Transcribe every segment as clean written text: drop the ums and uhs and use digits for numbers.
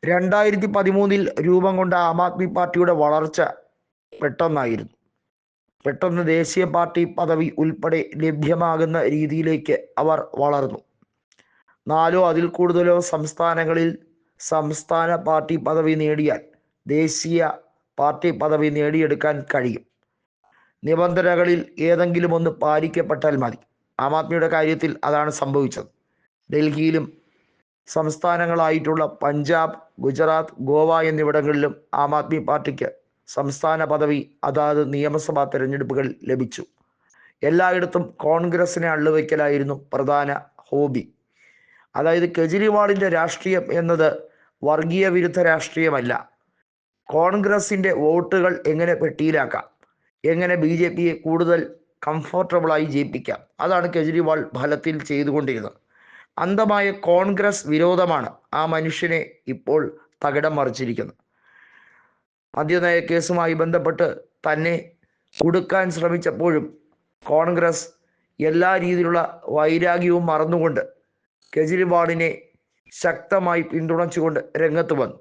2013 രൂപം കൊണ്ട ആം ആദ്മി പാർട്ടിയുടെ വളർച്ച പെട്ടെന്നായിരുന്നു. പെട്ടെന്ന് ദേശീയ പാർട്ടി പദവി ഉൾപ്പെടെ ലഭ്യമാകുന്ന രീതിയിലേക്ക് അവർ വളർന്നു. 4 അതിൽ കൂടുതലോ സംസ്ഥാനങ്ങളിൽ സംസ്ഥാന പാർട്ടി പദവി നേടിയാൽ ദേശീയ പാർട്ടി പദവി നേടിയെടുക്കാൻ കഴിയും. നിബന്ധനകളിൽ ഏതെങ്കിലും ഒന്ന് പാലിക്കപ്പെട്ടാൽ മതി. ആം ആദ്മിയുടെ കാര്യത്തിൽ അതാണ് സംഭവിച്ചത്. ഡൽഹിയിലും സംസ്ഥാനങ്ങളായിട്ടുള്ള പഞ്ചാബ്, ഗുജറാത്ത്, ഗോവ എന്നിവിടങ്ങളിലും ആം ആദ്മി പാർട്ടിക്ക് സംസ്ഥാന പദവി അതാത് നിയമസഭാ തെരഞ്ഞെടുപ്പുകൾ ലഭിച്ചു. എല്ലായിടത്തും കോൺഗ്രസിനെ അള്ളുവയ്ക്കലായിരുന്നു പ്രധാന ഹോബി. അതായത് കെജ്രിവാളിൻ്റെ രാഷ്ട്രീയം എന്നത് വർഗീയ വിരുദ്ധ രാഷ്ട്രീയമല്ല. കോൺഗ്രസിൻ്റെ വോട്ടുകൾ എങ്ങനെ പെട്ടിയിലാക്കാം, എങ്ങനെ BJPയെ കൂടുതൽ കംഫർട്ടബിളായി ജയിപ്പിക്കാം, അതാണ് കെജ്രിവാൾ ഫലത്തിൽ ചെയ്തുകൊണ്ടിരുന്നത്. അന്ധമായ കോൺഗ്രസ് വിരോധമാണ് ആ മനുഷ്യനെ ഇപ്പോൾ തകിടം മറിച്ചിരിക്കുന്നത്. മദ്യനയ കേസുമായി ബന്ധപ്പെട്ട് തന്നെ കുടുക്കാൻ ശ്രമിച്ചപ്പോഴും കോൺഗ്രസ് എല്ലാ രീതിയിലുള്ള വൈരാഗ്യവും മറന്നുകൊണ്ട് കെജ്രിവാളിനെ ശക്തമായി പിന്തുണച്ചുകൊണ്ട് രംഗത്ത് വന്നു.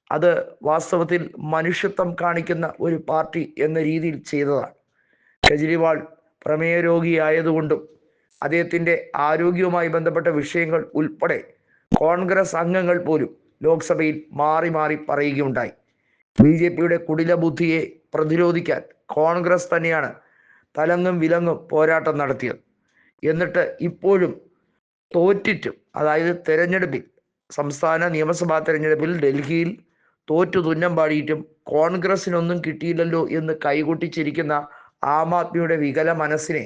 അത് വാസ്തവത്തിൽ മനുഷ്യത്വം കാണിക്കുന്ന ഒരു പാർട്ടി എന്ന രീതിയിൽ ചെയ്തതാണ്. കെജ്രിവാൾ പ്രമേയ രോഗിയായതുകൊണ്ടും അദ്ദേഹത്തിൻ്റെ ആരോഗ്യവുമായി ബന്ധപ്പെട്ട വിഷയങ്ങൾ ഉൾപ്പെടെ കോൺഗ്രസ് അംഗങ്ങൾ പോലും ലോക്സഭയിൽ മാറി മാറി പറയുകയുണ്ടായി. BJPയുടെ കുടില ബുദ്ധിയെ പ്രതിരോധിക്കാൻ കോൺഗ്രസ് തന്നെയാണ് തലങ്ങും വിലങ്ങും പോരാട്ടം നടത്തിയത്. എന്നിട്ട് ഇപ്പോഴും തോറ്റിട്ടും, അതായത് തെരഞ്ഞെടുപ്പിൽ, സംസ്ഥാന നിയമസഭാ തെരഞ്ഞെടുപ്പിൽ ഡൽഹിയിൽ തോറ്റു തുന്നം പാടിയിട്ടും കോൺഗ്രസിനൊന്നും കിട്ടിയില്ലല്ലോ എന്ന് കൈകൊട്ടിച്ചിരിക്കുന്ന ആം ആദ്മിയുടെ വികല മനസ്സിനെ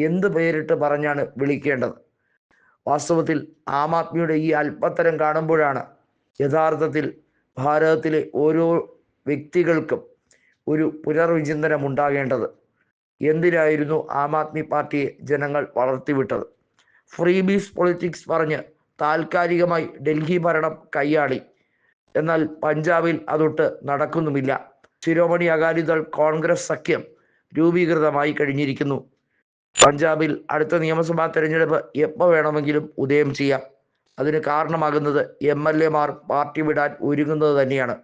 എന്ത് പേരിട്ട് പറഞ്ഞാണ് വിളിക്കേണ്ടത്? വാസ്തവത്തിൽ ആം ആദ്മിയുടെ ഈ അല്പത്തരം കാണുമ്പോഴാണ് യഥാർത്ഥത്തിൽ ഭാരതത്തിലെ ഓരോ വ്യക്തികൾക്കും ഒരു പുനർവിചിന്തനം ഉണ്ടാകേണ്ടത്. എന്തിനായിരുന്നു ആം ആദ്മി പാർട്ടിയെ ജനങ്ങൾ വളർത്തിവിട്ടത്? ഫ്രീ ബീസ് പൊളിറ്റിക്സ് പറഞ്ഞ് താൽക്കാലികമായി ഡൽഹി ഭരണം കൈയാടി. എന്നാൽ പഞ്ചാബിൽ അതൊട്ട് നടക്കുന്നുമില്ല. ശിരോമണി അകാലിദൾ കോൺഗ്രസ് സഖ്യം രൂപീകൃതമായി കഴിഞ്ഞിരിക്കുന്നു. പഞ്ചാബിൽ അടുത്ത നിയമസഭാ തെരഞ്ഞെടുപ്പ് എപ്പോൾ വേണമെങ്കിലും ഉദയം ചെയ്യാം. അതിന് കാരണമാകുന്നത് MLA-മാർ പാർട്ടി വിടാൻ ഒരുങ്ങുന്നത് തന്നെയാണ്.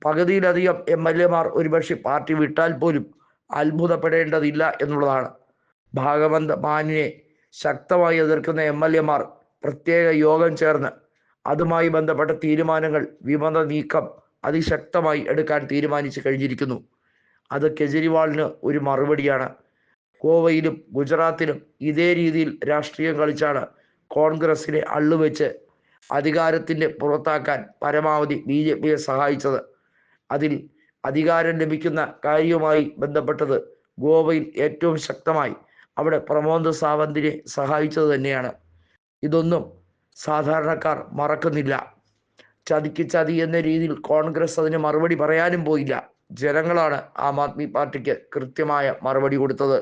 പകുതിയിലധികം MLA-മാർ ഒരുപക്ഷെ പാർട്ടി വിട്ടാൽ പോലും അത്ഭുതപ്പെടേണ്ടതില്ല എന്നുള്ളതാണ്. ഭാഗവന്ത് മാനിനെ ശക്തമായി എതിർക്കുന്ന MLA-മാർ പ്രത്യേക യോഗം ചേർന്ന് അതുമായി ബന്ധപ്പെട്ട തീരുമാനങ്ങൾ, വിമത നീക്കം അതിശക്തമായി എടുക്കാൻ തീരുമാനിച്ചു കഴിഞ്ഞിരിക്കുന്നു. അത് കെജ്രിവാളിന് ഒരു മറുപടിയാണ്. ഗോവയിലും ഗുജറാത്തിലും ഇതേ രീതിയിൽ രാഷ്ട്രീയം കളിച്ചാണ് കോൺഗ്രസിനെ അള്ളുവെച്ച് അധികാരത്തിൻ്റെ പുറത്താക്കാൻ പരമാവധി BJPയെ സഹായിച്ചത്. അതിൽ അധികാരം ലഭിക്കുന്ന കാര്യവുമായി ബന്ധപ്പെട്ടത് ഗോവയിൽ ഏറ്റവും ശക്തമായി അവിടെ പ്രമോദ് സാവന്തിനെ സഹായിച്ചത് തന്നെയാണ്. ഇതൊന്നും സാധാരണക്കാർ മറക്കുന്നില്ല. ചതിക്ക് ചതി എന്ന രീതിയിൽ കോൺഗ്രസ് അതിന് മറുപടി പറയാനും പോയില്ല. ജനങ്ങളാണ് ആം ആദ്മി പാർട്ടിക്ക് കൃത്യമായ മറുപടി കൊടുത്തത്.